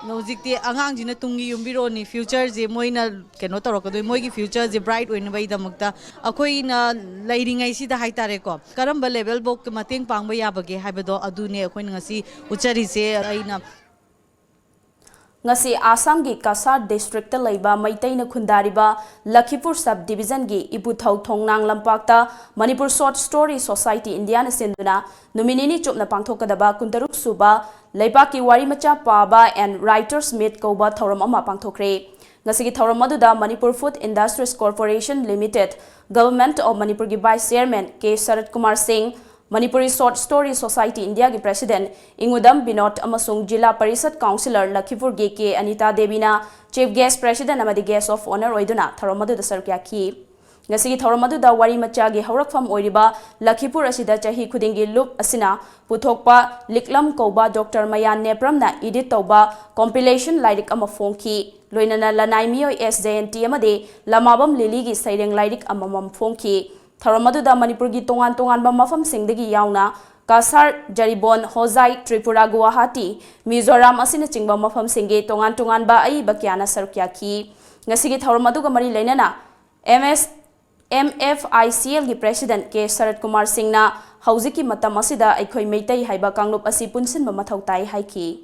Speaker 22: Nojikti angang jina tungi yumbiro ni future je moina keno torokado moigi future je bright oina bai damakta akoi na lairingai si da haitare ko karamba level bok mateng pangba yabage haibado adune akoi ngasi uchari se aina
Speaker 1: ngasi Assam gi Kasar district ta leiba maitaina khundariba Lakhipur sub division gi Iputhau Thongnang lampakta Manipur Short Story Society India na senduna nominini chupna pangthokadaba kuntaruk suba Leipaki wari macha paba and writers meet koba thoram ama pangthokre ngasi gi thoram maduda Manipur Food Industries Corporation Limited Government of Manipur gi Vice Chairman K Sarat Kumar Singh Manipuri Short Story Society India gi President Ingudam Binod amasung Jila Parisad Councillor Lakhipur gi K Anita Devina Chief Guest President amadi Guest of Honor oiduna thoram maduda sarkya ki ngasi gi thoram maduda wari macha gi haurakfam oiriba Lakhipur asida chahi khudingi loop asina puthokpa liklam koba Dr Mayan Nepramna edit toba compilation lairik ama phongki loinana lanai miyoi SJNT amade lamabam lili gi saireng lairik amamam phongki Thoramaduda Manipur gi tongan ba mafam singdagi yauna Kasar Jaribon Hozai Tripura Guwahati Mizoram asina chingba mafam singe tongan ba ai bakyana sarukya ki ngasigi Thoramaduga mari leinana MFICL gi President K Sarat Kumar Singh na hauziki matam asida aikhoi meitai haiba kanglup asi punsin ba mathau tai haiki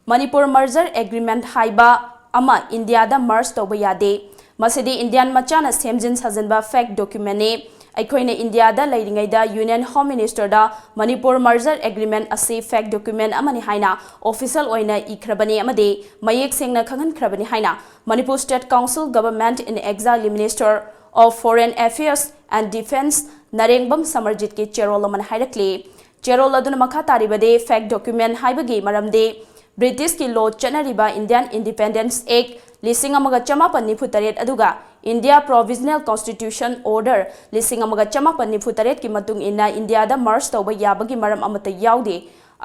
Speaker 1: Manipur merger agreement haiba ama India da merge toba yade Masidi Indian machana semjin sajanba fact document ne ꯑꯩꯈꯣꯏꯅ ꯏꯟꯗꯤꯌꯥꯗ ꯂꯩꯔꯤꯉꯩꯗ union home ꯃꯤꯅꯤꯁꯇꯔꯗ Manipur ꯃꯔꯖꯔ agreement ꯑꯁꯤ Phek document ꯑꯃꯅꯤ ꯍꯥꯏꯅ official ꯑꯣꯏꯅ ꯏꯈ꯭ꯔꯕꯅꯤ ꯑꯃꯗꯤ ꯃꯌꯦꯛ ꯁꯦꯡꯅ ꯈꯪꯍꯟꯈ꯭ꯔꯕꯅꯤ ꯍꯥꯏꯅ Manipur state council government in ꯑꯦꯛꯖꯥꯏꯜꯒꯤ minister of foreign affairs and defence Narengbam ꯁꯃꯔꯖꯤꯠꯀꯤ ꯆꯦꯔꯣꯜ ꯑꯃꯅ ꯍꯥꯏꯔꯛꯂꯤ ꯆꯦꯔꯣꯜ ꯑꯗꯨꯅ ꯃꯈꯥ ꯇꯥꯔꯤꯕꯗꯤ ꯐꯦꯛ ꯗꯣꯀꯨꯃꯦꯟ ꯍꯥꯏꯕꯒꯤ ꯃꯔꯝꯗꯤ ब्रिटिश की लॉ चनरीबा इंडियन इंडिपेंडेंस एक्ट 1948 अदुगा इंडिया प्रोविजनल कॉन्स्टिट्यूशन ऑर्डर 1948 की मतुंग इना इंडिया दा मर्ज तौबा याबगी मरम अमता याउदे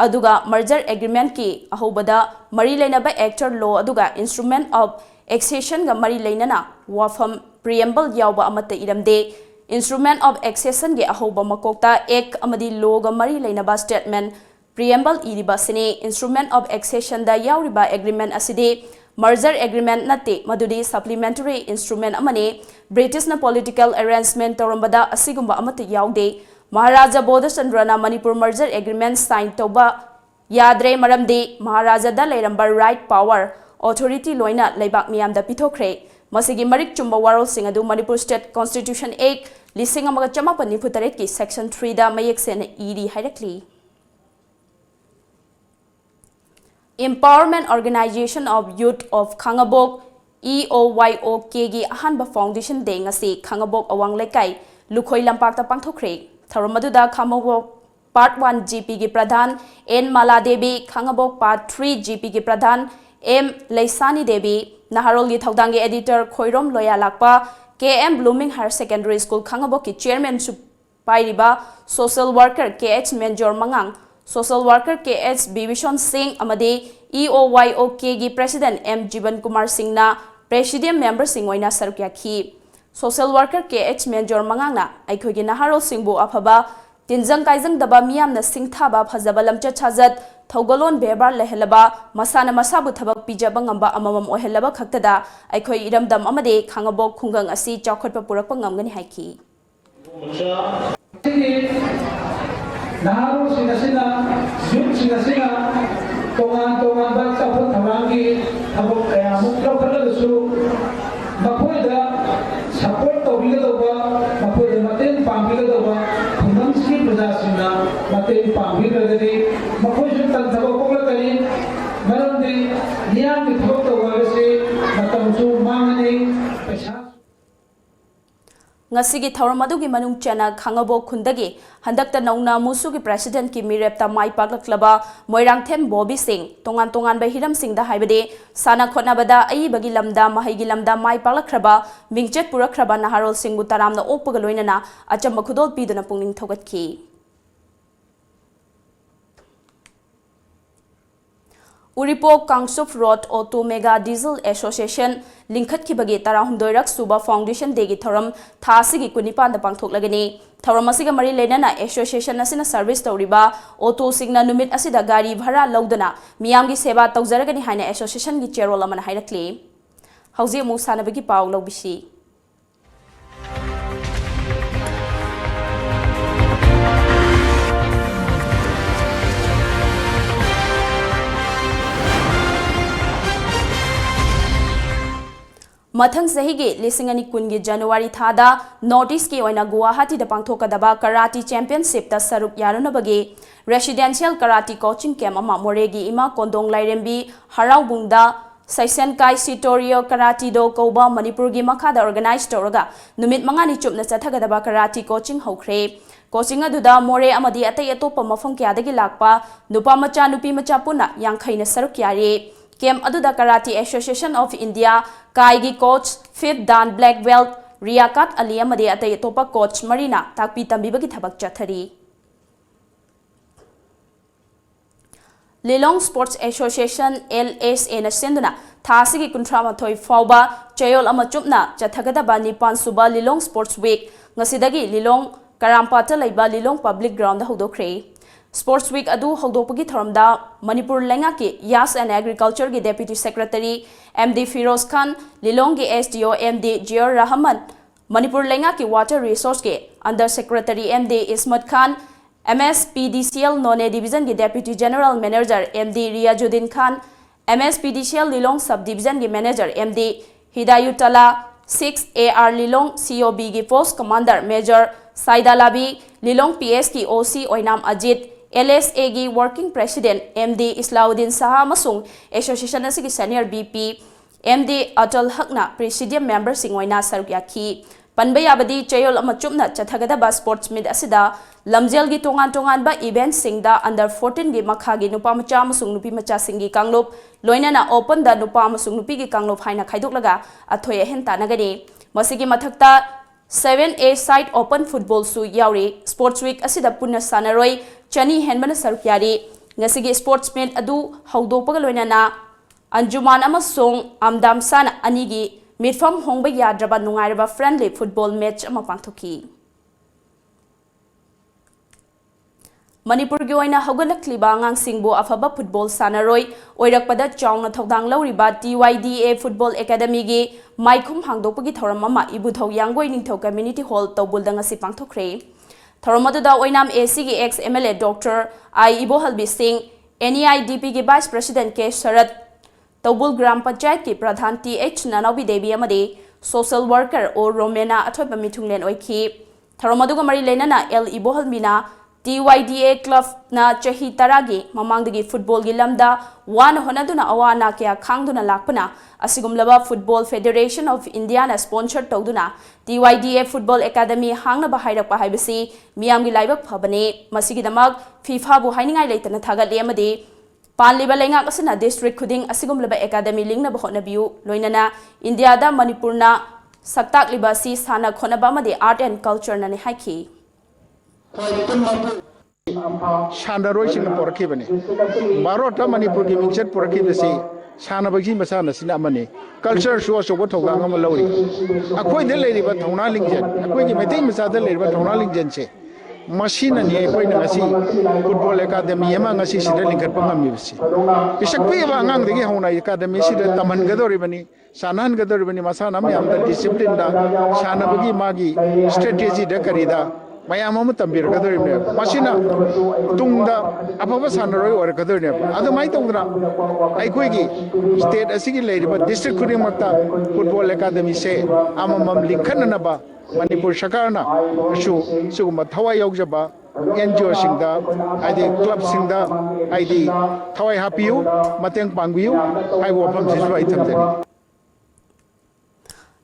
Speaker 1: अदुगा मर्जर एग्रीमेंट की अहोबदा मरी लेनबा एक्टर लॉ अदुगा इंस्ट्रूमेंट ऑफ एक्सेशन गा मरी लेनना वाफम प्रियम्बल याउबा अमता इरमदे इंस्ट्रूमेंट ऑफ एक्सेशन के अहोबा मकोक्ता एक अमदी लॉ गा मरी लेनबा स्टेटमेंट प्रियम्बल इरिबासिनी इंस्ट्रूमेंट ऑफ एक्सेशन दा याउरिबा एग्रीमेंट असिदे मर्जर एग्रीमेंट नते मदुदी सप्लीमेंटरी इंस्ट्रूमेंट अमने ब्रिटिश ना पॉलिटिकल अरेंजमेंट तौरंबदा असिगुंबा अमत याउदे महाराजा बोधचंद्रना मणिपुर मर्जर एग्रीमेंट साइन तौबा याद्रे मरमदे महाराजा दा लेरंबा राइट पावर ऑथोरिटी लोइना लेबाक मियामदा पिथोखरे मसिगी मरिक चुंबा वारोल सिंह अदु मणिपुर स्टेट कॉन्स्टिट्यूशन एक्ट 1948 की सेक्शन 3 दा मयेक सेना eri हाइरक्ली Empowerment Organization of Youth of Khangabok EOYOK gi ahanba foundation day ngasi Khangabok awang lekai lukhoi lampakta pangthokre tharamadudha Khangabok part 1 GP gi pradhan N Maladevi Khangabok part 3 GP gi pradhan M Leisani Devi Naharol gi thaudang gi editor Khoirom Loya Lakpa KM Blooming Higher Secondary School Khangabok ki chairman su pairiba social worker KH Menjor Mangang Social worker KH Bibishon Singh amade EOYOK gi President M Jiban Kumar Singh na Presidium member Singh oina sarukya khi Social worker KH Menjor Mangang na aikhogi Naharol Singbu afaba tinjang kaijang daba miyam na singthaba phajaba lamcha chajat thaugalon bebar lehelaba masana masabu thabak pijaba ngamba amamam ohelaba khaktada aikhoi iramdam amade Khangabok khungang asi chawkhotpa purakpa ngamgani haiki
Speaker 3: Naharol sinasina, youth sinasina, tongan ba sapot hawangi, habok kaya muklo kalagasu, mapoida support tawbigadaba, mapoida maten pambigadaba, kunamski prajasina, maten pambigagadi, mapoida tagdaba koglakani, marandi niyam mithabak tawagasi, matamsu mangani, paisa.
Speaker 1: ngasigi thauram adugi manung chana Khangabok khundagi handakta nauna musugi president ki mirepta mai paklaklaba moirangthem Bobby Singh tongan ba hiram singh da haibade sana khotnabada ai bagi lamda mahigi lamda mai paklakhraba mingchet purakhraba Naharol Singh bu taramna okpaga loinana achamba khudol piduna pungning thogatki Uripok Kangsup Road Auto Mega Diesel Association लिंखत की बगे 12 सुबा foundation देगी थरम थासिगी कुनिपान the पांगथोकलगनी थरम असिगा मरी लेना association असिना service तौरिबा auto सिग्ना नुमित असिदा गाड़ी भाड़ा लौदना मियामगी सेवा तौजरगनी हाइना एसोसिएशन की चेरोल अमन हाइरक्ली हौजे मु सानबगी पाउ लौबिसी मथंग सहीगे लिसिंगनी कुनगी जनवरी थादा नॉर्थ ईस्ट की ओइना गुवाहाटी द पांगथोकदबा कराटी चैंपियनशिप ता सरुक यारुनबगे रेसिडेंशियल कराटी कोचिंग कैंप अमा मोरेगी इमा कोंदोंग लाइरेंबी हराउबुंगदा सैसेनकाई सिटोरियो कराटी दो कौबा मणिपुर की मखादा ऑर्गेनाइज तौरगा नुमित मंगानी चुपना चथगदबा कराटी कोचिंग हौख्रे कोचिंग अदुदा मोरे अमदी अतै अतोप मफम क्यादगी लाकपा नुपा मचा नुपी मचा पुना यांखैना सरुक यारे कैंप अदुदा कराटी एसोसिएशन ऑफ इंडिया काइगी coach 5th Dan black belt Riyakat Ali अमदे अतै अतोपा कोच मरीना ताकपी तंबीबगी थबक चथरी लिलोंग स्पोर्ट्स एसोसिएशन LSA न सेंदुना थासिगी 38 फाउबा चयोल अमा चुपना चथगदबा 9 सुबा लिलोंग स्पोर्ट्स वीक ngasiदगी लिलोंग करामपाता लैबा लिलोंग पब्लिक ग्राउंड हौदोख्रे स्पोर्ट्स वीक अदु हौदोपगी थरमदा मणिपुर लेंगा की यास एंड एग्रीकल्चर की deputy secretary MD Firoz Khan Lilong की SDO MD जियर रहमान मणिपुर लेंगा की वाटर रिसोर्स के under secretary MD Ismat Khan MSPDCL Noney division की deputy general manager MD Riyazuddin Khan MSPDCL Lilong sub division की manager MD Hidayatulla 6 AR Lilong COB की post commander major Saida Labi Lilong PS ki OC Oinam Ajit LSA gi Working President MD Islauddin Saha amasung Association asigi Senior BP MD Atal Hakna Presidium Member Singwaina Sarukaki Panba yabadi chayol ama chupna chathagadaba sports meet asida lamjel gi tongan ba event singda under 14 gi makha gi nupa macha amasung nupi macha singi kanglop loinana open da nupa amasung nupi gi kanglop haina khaidoklaga athoya hen tanagani masigi mathakta 7A side open football su yauri sports week asida punna sanaroi chani henbana sarukyari ngasigi sports meet adu haudopaga loinana anjuman amasung amdam sana anigi Midfam Hongba Yadraba Nungairaba friendly football match ama pangthoki. Manipur gi oina hogalakliba ngangsingbu afaba football sanaroi oirakpada chawna thodang lawriba TYDA football academy gi maikhum hangdokpagi thoram ama ibuthau yanggoi ningthau community hall tawbulda ngasi pangthokre. Thoramadu oinam AC gi ex MLA Dr. I Ibohalbi Singh NEIDP gi vice president K Sharat Tawbul Gram Panchayat ki Pradhan TH Nanabi Devi amadi social worker or Romena athoiba mithunglen oiki Tharamaduga mari lenana L Ibohalmina TYDA club na chahi taragi mamangdagi football gi lamda wan honaduna awana kya khangduna lakpana asigumlaba football federation of India na sponsor tawduna TYDA football academy hangna bahairakpa haibasi miyam gi laibak phabane masigi damak FIFA bu hainingai leitana thagatli amadi Panliba lengak asana district khuding asigumlaba academy lingna bahona biu loinana India da Manipurna saktak libasi sana khonaba amadi art and culture na ni haiki
Speaker 4: Shandaroi sing porkibani Barota Manipur gi mingchet porkibasi Shanabagi masana sina mani culture show so what toganga malawi akoi de leri ba thona lingjen akoi gi metai masada leri ba thona lingjen che machine ni koi na ngasi football academy ema ngasi sida lingkat pangam bisi bisak pi ba ngang degi hona academy sida taman gadori bani sanan gadori bani masana mi am da discipline da shana bagi magi strategy da karida mayam am tambir gadori me machine tungda apaba sanaroi or gadori ne adu mai tongdra ai koi gi state asigi leiri ba district kudi makta football academy se amam linkhan na ba Manipur Shakarna Shu Suguma Tawai Yogjaba NGO Singda ID Club Singda ID Tawai Hapiu Mateng Pangwiu I wapam Siswa Itamdeni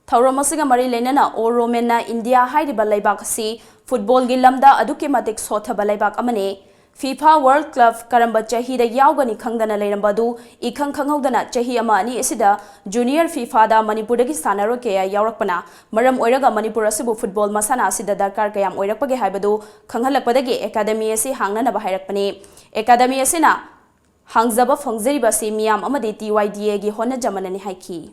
Speaker 1: Thauromasiga mari lenana or Romena India hairiba laibak si football gi lamda aduke matik sothaba laibak amane FIFA World Club karamba chahi da yaugani khangdana leirambadu ikhang khanghaudana chahi ama ani esida junior FIFA da Manipur dagi sanaro ke yaurakpana maram oiraga Manipur asibu football masana asida darkar kayam oirakpage haibadu khanghalakpadagi academy asi hangna na bahairakpani academy asina hangjaba phongjeriba si miyam amadi TYDA gi honna jamanani haiki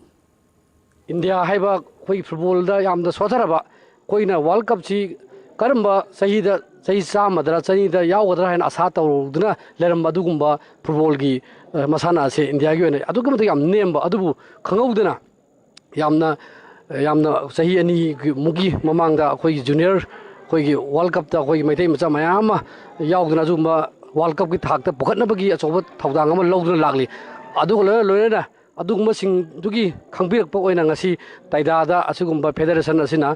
Speaker 5: India haiba koi football da yamda sotharaba koina World Cup chi karamba sahida sahi samadra chani da yawadra hain asa tawduna leram adugumba football gi masana se India gi ne adugum yam nemba adubu khangauduna yamna sahi ani mugi mamangda koi junior koi gi World Cup da koi maitai macha mayama yauduna jumba World Cup gi thakta pukhatna bagi achoba thawdang ama lawduna lagli adugula loina adugumba sing dugi khangbirak pa oina ngasi taida da asugumba federation asina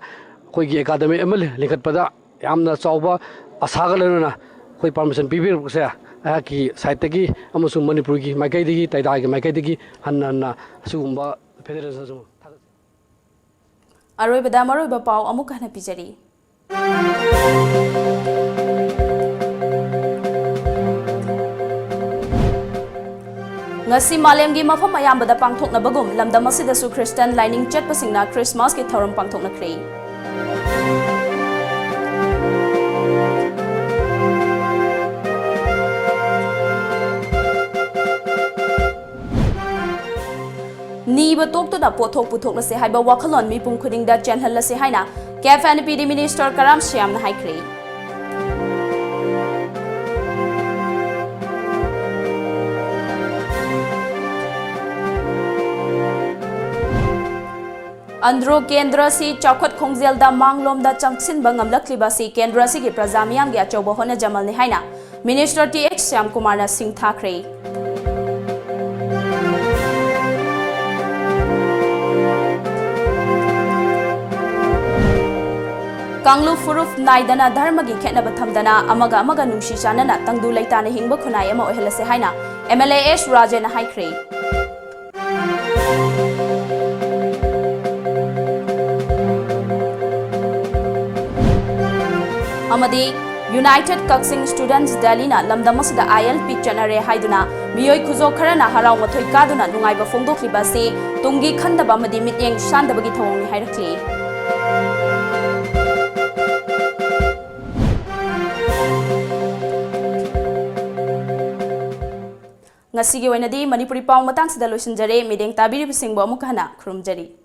Speaker 5: koi gi academy ML likhatpada yamna chawba asagalena koi permission pibir se aki site gi amasung Manipur gi maikai digi taida gi maikai digi hanna asugumba federation
Speaker 1: Aroibada maroiba pau amuk hana pijari Ngasi malemgi mafam ayambada pangthoknabagum lamdam asidasu Christian lining chatpasingna Christmas ki thoram pangthoknakhrei Niba tokto da pothok puthok na se haiba wakhalon mi pum khuding da channel la se haina KFNPD Minister Karam Shyam na haikre Andro Kendra si chawkhat khongzel da manglom da changsin bangam lakliba si Kendra si gi prajamiyam gi achawba hona jamal ni haina Minister TH Shyam Kumar na Singh Thakre Kanglu Furuf Naidana Dharmagi Ketnaba Thamdana Amaga Amaga Nungshi Chanana Tangdu Laitana Hingba Khunayama Ohelase Haina MLA S Rajan Haikre Amadi United Kaksing Students Dalina Lamdamasda ILP Chanare Haiduna Miyoi Kuzo Karana Harau Mathoi Kaduna Nungaiba Fongdoklibasi Tungi Khandaba Madi Mityeng Shandabagi Thawng Hairakli Ngasigi Wanadi Manipuri Pau Matang Sida Loisinjare Mideng Tabiri Bisingbo Amuk Hana Khurumjari